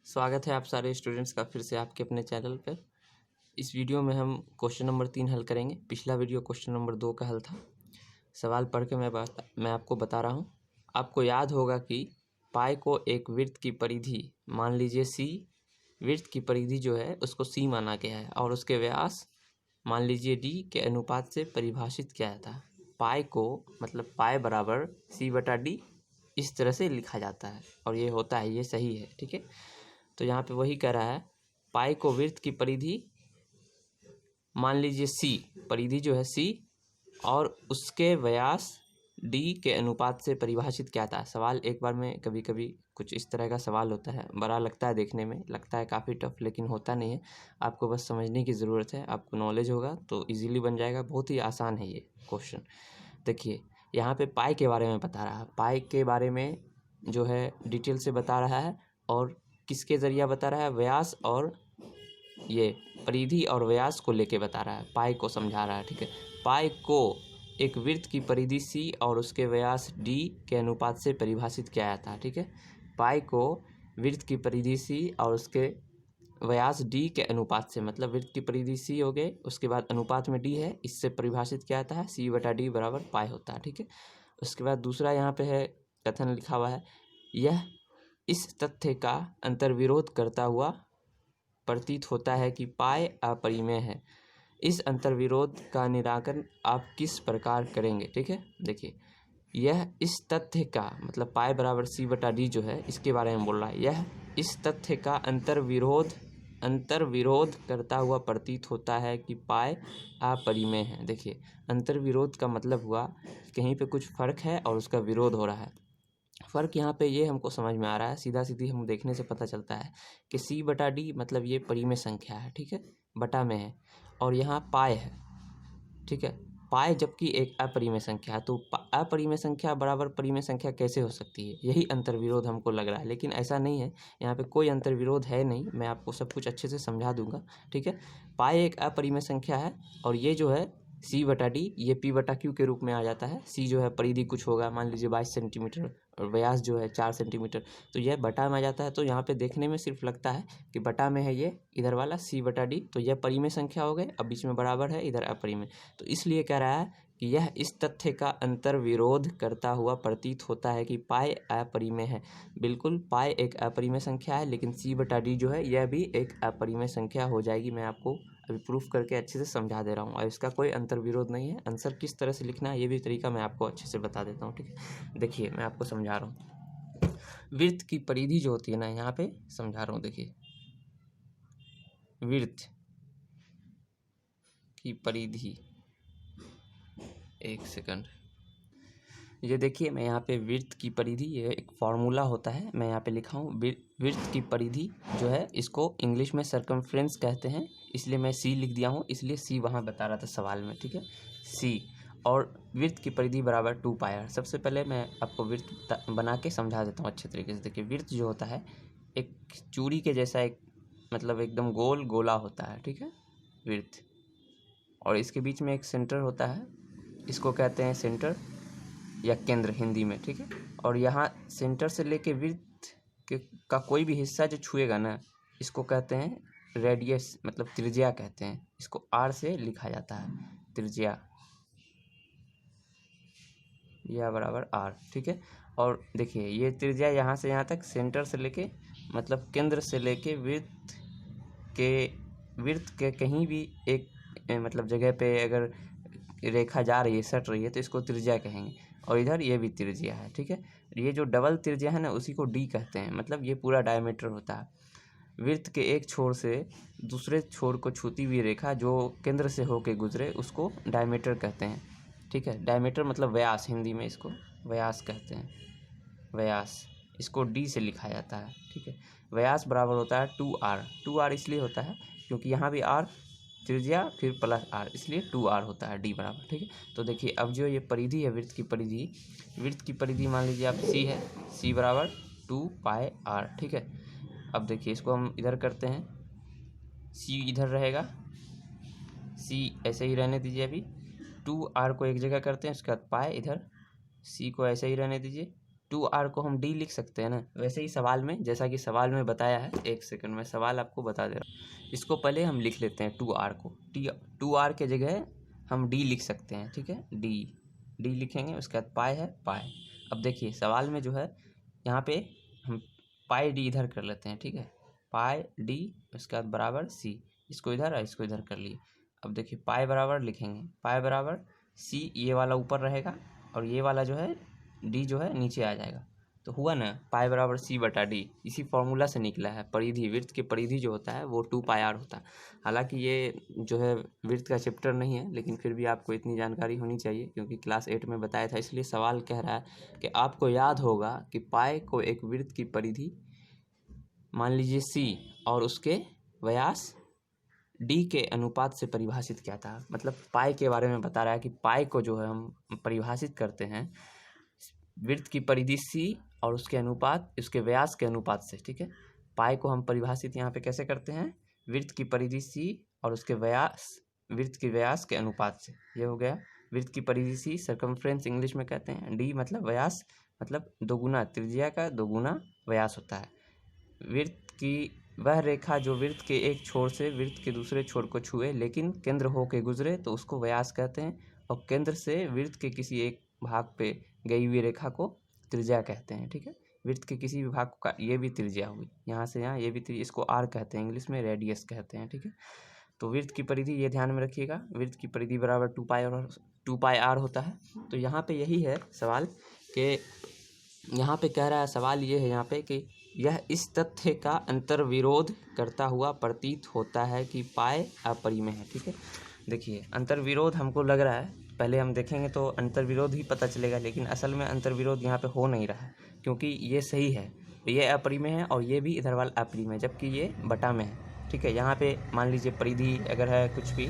स्वागत है आप सारे स्टूडेंट्स का फिर से आपके अपने चैनल पर। इस वीडियो में हम क्वेश्चन नंबर 3 हल करेंगे। पिछला वीडियो क्वेश्चन नंबर 2 का हल था। सवाल पढ़ के मैं आपको बता रहा हूँ। आपको याद होगा कि पाई को एक वृत्त की परिधि मान लीजिए सी, वृत्त की परिधि जो है उसको सी माना गया है और उसके व्यास मान लीजिए डी के अनुपात से परिभाषित किया जाता है। पाई को मतलब पाई बराबर सी बटा डी इस तरह से लिखा जाता है और ये होता है, ये सही है। ठीक है, तो यहाँ पे वही कह रहा है, पाई को वृत्त की परिधि मान लीजिए सी, परिधि जो है सी और उसके व्यास डी के अनुपात से परिभाषित क्या था। सवाल एक बार में कभी कभी कुछ इस तरह का सवाल होता है, बड़ा लगता है, देखने में लगता है काफ़ी टफ, लेकिन होता नहीं है। आपको बस समझने की ज़रूरत है, आपको नॉलेज होगा तो इजीली बन जाएगा। बहुत ही आसान है ये क्वेश्चन। देखिए यहाँ पे पाई के बारे में बता रहा है, पाई के बारे में जो है डिटेल से बता रहा है और किसके ज़रिए बता रहा है, व्यास और ये परिधि और व्यास को लेके बता रहा है, पाई को समझा रहा है। ठीक है, पाई को एक वृत्त की परिधि सी और उसके व्यास डी के अनुपात से परिभाषित किया जाता है। ठीक है, पाई को वृत्त की परिधि सी और उसके व्यास डी के अनुपात से, मतलब वृत्त की परिधि सी हो गए, उसके बाद अनुपात में डी है, इससे परिभाषित किया जाता है। सी बटा डी बराबर पाई होता है। ठीक है, उसके बाद दूसरा यहाँ पे है कथन लिखा हुआ है, यह इस तथ्य का अंतर्विरोध करता हुआ प्रतीत होता है कि पाई अपरिमेय है। इस अंतर्विरोध का निराकरण आप किस प्रकार करेंगे। ठीक है, देखिए यह इस तथ्य का मतलब पाई बराबर सी बटा डी जो है इसके बारे में बोल रहा है, यह इस तथ्य का अंतर्विरोध करता हुआ प्रतीत होता है कि पाई अपरिमेय है। देखिए अंतर्विरोध का मतलब हुआ कहीं पे कुछ फर्क है और उसका विरोध हो रहा है। फ़र्क यहाँ पे ये हमको समझ में आ रहा है, सीधा सीधी हम देखने से पता चलता है कि सी बटा डी मतलब ये परिमेय संख्या है। ठीक है, बटा में है और यहाँ पाई है। ठीक है, पाई जबकि एक अपरिमेय संख्या है, तो अपरिमेय संख्या बराबर परिमेय संख्या कैसे हो सकती है, यही अंतर्विरोध हमको लग रहा है। लेकिन ऐसा नहीं है, यहाँ पे कोई अंतर्विरोध है नहीं, मैं आपको सब कुछ अच्छे से समझा दूंगा। ठीक है, पाई एक अपरिमेय संख्या है और ये जो है सी बटा डी ये पी बटा क्यू के रूप में आ जाता है। सी जो है परिधि कुछ होगा, मान लीजिए 22 सेंटीमीटर और व्यास जो है 4 सेंटीमीटर, तो यह बटा में आ जाता है। तो यहाँ पे देखने में सिर्फ लगता है कि बटा में है, ये इधर वाला सी बटा डी, तो यह परिमेय संख्या हो गए, अब बीच में बराबर है, इधर अपरिमेय। तो इसलिए कह रहा है कि यह इस तथ्य का अंतर्विरोध करता हुआ प्रतीत होता है कि पाई अपरिमेय है। बिल्कुल पाई एक अपरिमेय संख्या है, लेकिन सी बटा डी जो है यह भी एक अपरिमेय संख्या हो जाएगी। मैं आपको अभी प्रूफ करके अच्छे से समझा दे रहा हूँ और इसका कोई अंतर्विरोध नहीं है। आंसर किस तरह से लिखना है ये भी तरीका मैं आपको अच्छे से बता देता हूँ। ठीक है, देखिए मैं आपको समझा रहा हूँ। वृत्त की परिधि जो होती है ना, यहाँ पे समझा रहा हूँ। देखिए वृत्त की परिधि, एक सेकंड, ये देखिए मैं यहाँ पे वृत्त की परिधि, ये एक फॉर्मूला होता है, मैं यहाँ पे लिखा हूँ वृत्त की परिधि जो है इसको इंग्लिश में सर्कमफ्रेंस कहते हैं, इसलिए मैं सी लिख दिया हूँ, इसलिए सी वहाँ बता रहा था सवाल में। ठीक है, सी और वृत्त की परिधि बराबर 2 पाई आर। सबसे पहले मैं आपको वृत्त बना के समझा देता हूँ अच्छे तरीके से। देखिए वृत्त जो होता है एक चूड़ी के जैसा, एक मतलब एकदम गोल गोला होता है। ठीक है, वृत्त, और इसके बीच में एक सेंटर होता है, इसको कहते हैं सेंटर या केंद्र हिंदी में। ठीक है, और यहाँ सेंटर से लेके वृत्त का कोई भी हिस्सा जो छुएगा ना, इसको कहते हैं रेडियस, मतलब त्रिज्या कहते हैं। इसको आर से लिखा जाता है, त्रिज्या या बराबर आर। ठीक है, और देखिए ये त्रिज्या यहाँ से यहाँ तक, सेंटर से लेके मतलब केंद्र से लेके वृत्त के कहीं भी एक मतलब जगह पे अगर रेखा जा रही है, सट रही है, तो इसको त्रिज्या कहेंगे। और इधर ये भी त्रिज्या है। ठीक है, ये जो डबल त्रिज्या है ना उसी को डी कहते हैं, मतलब ये पूरा डायमीटर होता है। वृत्त के एक छोर से दूसरे छोर को छूती हुई रेखा जो केंद्र से होके गुजरे उसको डायमीटर कहते हैं। ठीक है, डायमीटर मतलब व्यास, हिंदी में इसको व्यास कहते हैं, व्यास, इसको डी से लिखा जाता है। ठीक है, व्यास बराबर होता है 2r। 2r इसलिए होता है क्योंकि यहाँ भी r त्रिज्या फिर प्लस r, इसलिए 2r होता है, डी बराबर। ठीक है, तो देखिए अब जो ये परिधि है वृत्त की परिधि मान लीजिए आप सी है, सी बराबर 2 पाई r। ठीक है, अब देखिए इसको हम इधर करते हैं, सी इधर रहेगा, सी ऐसे ही रहने दीजिए, अभी 2r को एक जगह करते हैं, उसके बाद पाई इधर, सी को ऐसे ही रहने दीजिए, 2r को हम d लिख सकते हैं ना। वैसे ही सवाल में, जैसा कि सवाल में बताया है, एक सेकंड में सवाल आपको बता दे रहा हूँ। इसको पहले हम लिख लेते हैं 2r को, 2r के जगह हम d लिख सकते हैं, ठीक है। d लिखेंगे, उसके बाद पाई है पाई। अब देखिए सवाल में जो है यहाँ पे हम पाई d इधर कर लेते हैं, ठीक है। पाई d उसके बाद बराबर c, इसको इधर और इसको इधर कर लिए। अब देखिए पाई बराबर लिखेंगे, पाई बराबर c, ये वाला ऊपर रहेगा और ये वाला जो है d जो है नीचे आ जाएगा। तो हुआ ना पाई बराबर c बटा d। इसी फॉर्मूला से निकला है। परिधि, वृत्त की परिधि जो होता है वो 2πr होता है। हालांकि ये जो है वृत्त का चैप्टर नहीं है, लेकिन फिर भी आपको इतनी जानकारी होनी चाहिए क्योंकि क्लास 8 में बताया था। इसलिए सवाल कह रहा है कि आपको याद होगा कि पाई को एक वृत्त की परिधि मान लीजिए c और उसके व्यास d के अनुपात से परिभाषित किया था। मतलब पाई के बारे में बता रहा है कि पाई को जो है हम परिभाषित करते हैं वृत्त की परिधि c और उसके अनुपात, उसके व्यास के अनुपात से, ठीक है। पाई को हम परिभाषित यहाँ पे कैसे करते हैं, वृत्त की परिधि c और उसके व्यास, वृत्त के व्यास के अनुपात से। ये हो गया वृत्त की परिधि c, सर्कमफ्रेंस इंग्लिश में कहते हैं। d मतलब व्यास, मतलब दोगुना त्रिज्या का दोगुना व्यास होता है। वृत्त की वह रेखा जो वृत्त के एक छोर से वृत्त के दूसरे छोर को छुए लेकिन केंद्र होके गुजरे तो उसको व्यास कहते हैं। और केंद्र से वृत्त के किसी एक भाग पे गई हुई रेखा को त्रिज्या कहते हैं, ठीक है। वृत्त के किसी भी भाग का, ये भी त्रिज्या हुई, यहाँ से यहाँ ये भी त्रिज्या, इसको आर कहते हैं, इंग्लिश में रेडियस कहते हैं, ठीक है। तो वृत्त की परिधि ये ध्यान में रखिएगा, वृत्त की परिधि बराबर 2πr होता है। तो यहाँ पे यही है सवाल के, यहाँ पे कह रहा है सवाल ये है यहाँ पे कि यह इस तथ्य का अंतर्विरोध करता हुआ प्रतीत होता है कि पाई अपरिमेय है, ठीक है। देखिए अंतर्विरोध हमको लग रहा है, पहले हम देखेंगे तो अंतर्विरोध ही पता चलेगा, लेकिन असल में अंतर्विरोध यहाँ पे हो नहीं रहा है क्योंकि ये सही है, ये अपरिमेय है और ये भी इधर वाला अपरिमेय, जबकि ये बटा में है, ठीक है। यहाँ पे मान लीजिए परिधि अगर है कुछ भी,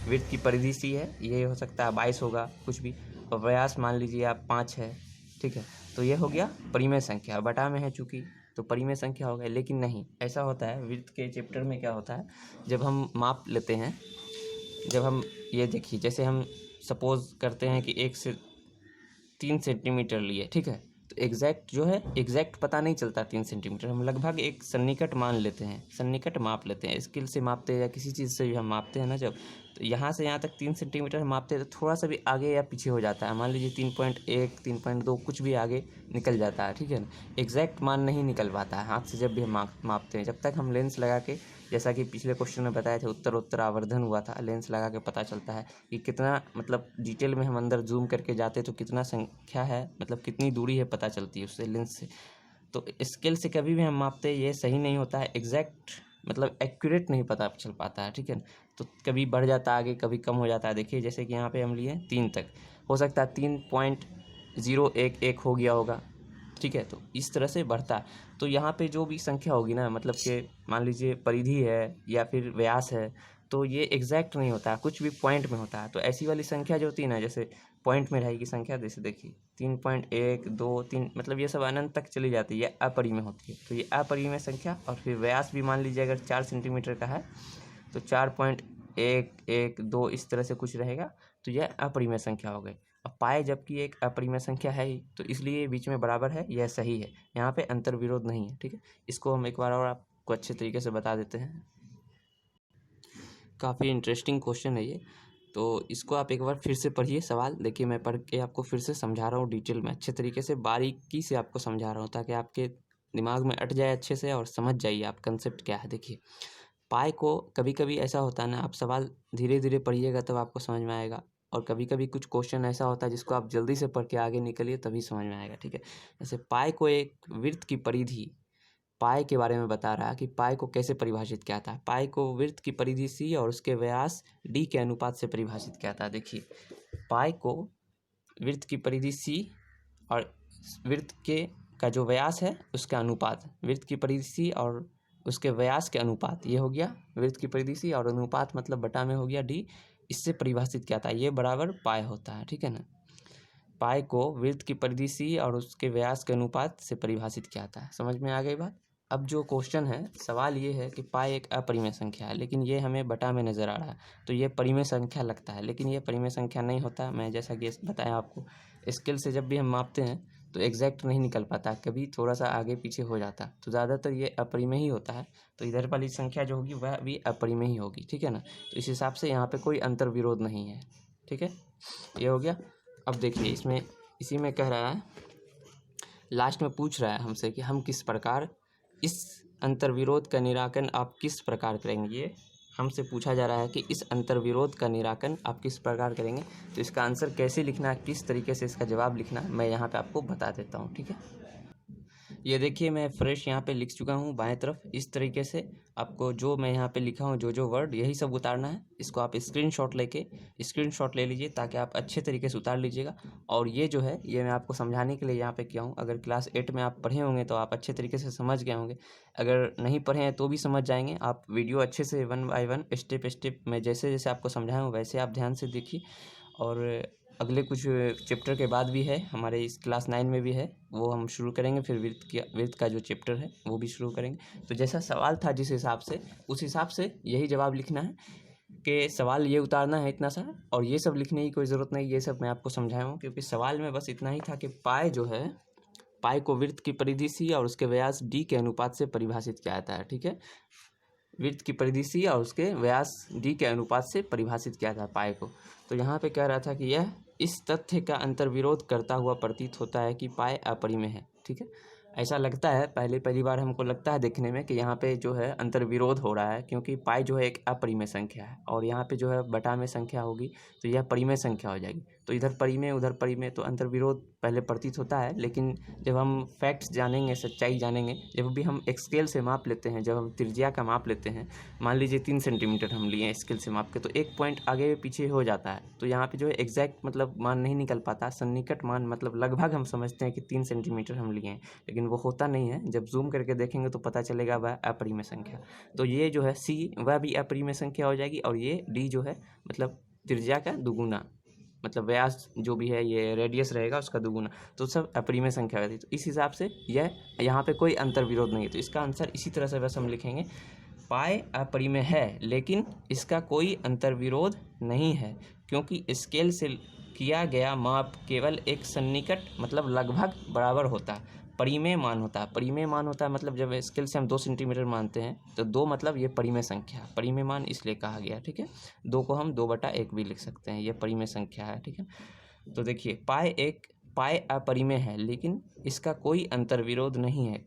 वृत्त की परिधि सी है, ये हो सकता है 22 होगा कुछ भी, और व्यास मान लीजिए आप 5 है, ठीक है। तो ये हो गया परिमेय संख्या, बटा में है चूँकि, तो परिमेय संख्या हो गया। लेकिन नहीं, ऐसा होता है वृत्त के चैप्टर में, क्या होता है जब हम माप लेते हैं, जब हम ये देखिए जैसे हम सपोज करते हैं कि 1 से 3 सेंटीमीटर लिए, ठीक है। तो एग्जैक्ट जो है, एग्जैक्ट पता नहीं चलता 3 सेंटीमीटर, हम लगभग एक सन्निकट मान लेते हैं, सन्निकट माप लेते हैं। स्केल से मापते हैं या किसी चीज़ से भी हम मापते हैं ना, जब तो यहाँ से यहाँ तक 3 सेंटीमीटर हम मापते हैं तो थोड़ा सा भी आगे या पीछे हो जाता है, मान लीजिए 3.1 3.2 कुछ भी आगे निकल जाता है, ठीक है ना। एग्जैक्ट मान नहीं निकल पाता है हाथ से जब भी हम मापते हैं। जब तक हम लेंस लगा के, जैसा कि पिछले क्वेश्चन में बताया था उत्तर आवर्धन हुआ था, लेंस लगा के पता चलता है कि कितना, मतलब डिटेल में हम अंदर जूम करके जाते तो कितना संख्या है, मतलब कितनी दूरी है पता चलती है उससे, लेंस से। तो स्केल से कभी भी हम मापते हैं ये सही नहीं होता है, एग्जैक्ट मतलब एक्यूरेट नहीं पता चल पाता है, ठीक है ना। तो कभी बढ़ जाता है आगे, कभी कम हो जाता है। देखिए जैसे कि यहाँ पे हम लिए 3 तक, हो सकता है 3.011 हो गया होगा, ठीक है। तो इस तरह से बढ़ता है। तो यहाँ पे जो भी संख्या होगी ना, मतलब कि मान लीजिए परिधि है या फिर व्यास है, तो ये एग्जैक्ट नहीं होता है, कुछ भी पॉइंट में होता है। तो ऐसी वाली संख्या जो होती है ना, जैसे पॉइंट में रहेगी संख्या, जैसे देखिए 3.1 2 3, मतलब ये सब अनंत तक चली जाती है, ये अपरिमेय होती है। तो ये अपरिमेय संख्या, और फिर व्यास भी मान लीजिए अगर 4 सेंटीमीटर का है तो 4.112 इस तरह से कुछ रहेगा, तो यह अपरिमेय संख्या हो गई। अब पाए जबकि एक अपरिमेय संख्या है ही, तो इसलिए बीच में बराबर है, यह सही है, यहाँ पे अंतर्विरोध नहीं है, ठीक है। इसको हम एक बार और आपको अच्छे तरीके से बता देते हैं। काफ़ी इंटरेस्टिंग क्वेश्चन है ये, तो इसको आप एक बार फिर से पढ़िए सवाल। देखिए मैं पढ़ के आपको फिर से समझा रहा हूँ डिटेल में, अच्छे तरीके से बारीकी से आपको समझा रहा हूँ ताकि आपके दिमाग में अट जाए अच्छे से और समझ जाइए आप कंसेप्ट क्या है। देखिए पाई को कभी कभी ऐसा होता है ना, आप सवाल धीरे धीरे पढ़िएगा तब आपको समझ में आएगा, और कभी कभी कुछ क्वेश्चन ऐसा होता है जिसको आप जल्दी से पढ़ के आगे निकलिए तभी समझ में आएगा, ठीक है। जैसे पाई को एक वृत्त की परिधि, पाई के बारे में बता रहा है कि पाई को कैसे परिभाषित किया था। पाई को वृत्त की परिधि सी और उसके व्यास डी के अनुपात से परिभाषित किया था। देखिए पाई को वृत्त की परिधि सी और वृत्त के का जो व्यास है उसका अनुपात, वृत्त की परिधि सी और उसके व्यास के अनुपात, ये हो गया वृत्त की परिधि सी और अनुपात मतलब बटा में हो गया डी, इससे परिभाषित किया था, ये बराबर पाई होता है, ठीक है ना। पाई को वृत्त की परिधि सी और उसके व्यास के अनुपात से परिभाषित किया था। समझ में आ गई बात। अब जो क्वेश्चन है, सवाल ये है कि पाई एक अपरिमेय संख्या है, लेकिन ये हमें बटा में नज़र आ रहा है, तो ये परिमेय संख्या लगता है, लेकिन ये परिमेय संख्या नहीं होता। मैं जैसा कि बताया आपको, स्केल से जब भी हम मापते हैं तो एग्जैक्ट नहीं निकल पाता, कभी थोड़ा सा आगे पीछे हो जाता, तो ज़्यादातर ये अपरिमेय ही होता है। तो इधर वाली संख्या जो होगी वह भी अपरिमेय ही होगी, ठीक है ना। तो इस हिसाब से यहाँ पे कोई अंतर विरोध नहीं है, ठीक है, ये हो गया। अब देखिए इसमें इसी में कह रहा है, लास्ट में पूछ रहा है हमसे कि हम किस प्रकार इस अंतर्विरोध का निराकरण आप किस प्रकार करेंगे। ये हमसे पूछा जा रहा है कि इस अंतर्विरोध का निराकरण आप किस प्रकार करेंगे। तो इसका आंसर कैसे लिखना है, किस तरीके से इसका जवाब लिखना है, मैं यहाँ पे आपको बता देता हूँ, ठीक है। ये देखिए मैं फ्रेश यहाँ पे लिख चुका हूँ बाएं तरफ। इस तरीके से आपको जो मैं यहाँ पे लिखा हूँ, जो वर्ड, यही सब उतारना है। इसको आप स्क्रीनशॉट ले लीजिए ताकि आप अच्छे तरीके से उतार लीजिएगा। और ये जो है ये मैं आपको समझाने के लिए यहाँ पे किया हूँ। अगर क्लास 8 में आप पढ़े होंगे तो आप अच्छे तरीके से समझ गए होंगे, अगर नहीं पढ़े हैं तो भी समझ जाएंगे। आप वीडियो अच्छे से 1 बाय 1 स्टेप स्टेप मैं जैसे जैसे आपको समझाया हूँ वैसे आप ध्यान से देखिए। और अगले कुछ चैप्टर के बाद भी है, हमारे इस क्लास 9 में भी है, वो हम शुरू करेंगे। फिर वृत्त का जो चैप्टर है वो भी शुरू करेंगे। तो जैसा सवाल था जिस हिसाब से, उस हिसाब से यही जवाब लिखना है कि सवाल ये उतारना है इतना सा, और ये सब लिखने की कोई ज़रूरत नहीं, ये सब मैं आपको समझाया हूँ। क्योंकि सवाल में बस इतना ही था कि पाई जो है, पाई को वृत्त की परिधि सी और उसके व्यास डी के अनुपात से परिभाषित किया जाता है, ठीक है। वृत्त की परिधि सी और उसके व्यास डी के अनुपात से परिभाषित किया था पाई को। तो यहाँ पे कह रहा था कि यह इस तथ्य का अंतर्विरोध करता हुआ प्रतीत होता है कि पाई अपरिमेय है, ठीक है। ऐसा लगता है पहली बार हमको लगता है देखने में कि यहाँ पे जो है अंतर्विरोध हो रहा है, क्योंकि पाई जो है एक अपरिमेय संख्या है और यहाँ पे जो है बटा में संख्या होगी तो यह परिमेय संख्या हो जाएगी। तो इधर परिमेय उधर परिमेय, तो अंतर्विरोध पहले प्रतीत होता है। लेकिन जब हम फैक्ट्स जानेंगे, सच्चाई जानेंगे, जब भी हम स्केल से माप लेते हैं, जब हम त्रिज्या का माप लेते हैं, मान लीजिए 3 सेंटीमीटर हम लिए स्केल से माप के, तो एक पॉइंट आगे पीछे हो जाता है। तो यहाँ पे जो है एग्जैक्ट मतलब मान नहीं निकल पाता, सन्निकट मान मतलब लगभग हम समझते हैं कि 3 सेंटीमीटर हम लिए हैं, लेकिन वो होता नहीं है। जब जूम करके देखेंगे तो पता चलेगा वह अपरिमेय संख्या। तो ये जो है सी वह भी अपरिमेय संख्या हो जाएगी, और ये डी जो है मतलब त्रिज्या का दुगुना, मतलब व्यास जो भी है ये रेडियस रहेगा उसका दुगुना, तो सब अपरिमेय संख्या रहती है। तो इस हिसाब से यह यहाँ पे कोई अंतर्विरोध नहीं है। तो इसका आंसर इसी तरह से बस हम लिखेंगे, पाई अपरिमेय है लेकिन इसका कोई अंतर्विरोध नहीं है, क्योंकि स्केल से किया गया माप केवल एक सन्निकट मतलब लगभग बराबर होता है, परिमेय मान होता है। परिमेय मान होता है मतलब जब स्केल से हम 2 सेंटीमीटर मानते हैं तो 2 मतलब ये परिमेय संख्या, परिमेय मान इसलिए कहा गया, ठीक है। 2 को हम 2/1 भी लिख सकते हैं, ये परिमेय संख्या है, ठीक है। तो देखिए पाई अपरिमेय है लेकिन इसका कोई अंतर्विरोध नहीं है,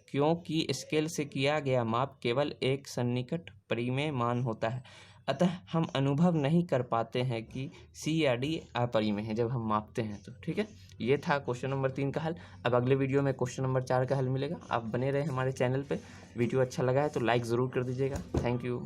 क्योंकि स्केल से किया गया माप केवल एक सन्निकट परिमेय मान होता है। अतः हम अनुभव नहीं कर पाते हैं कि सी या डी अपरिमेय है जब हम मापते हैं तो, ठीक है। ये था क्वेश्चन नंबर 3 का हल। अब अगले वीडियो में क्वेश्चन नंबर 4 का हल मिलेगा। आप बने रहे हमारे चैनल पे। वीडियो अच्छा लगा है तो लाइक ज़रूर कर दीजिएगा। Thank you.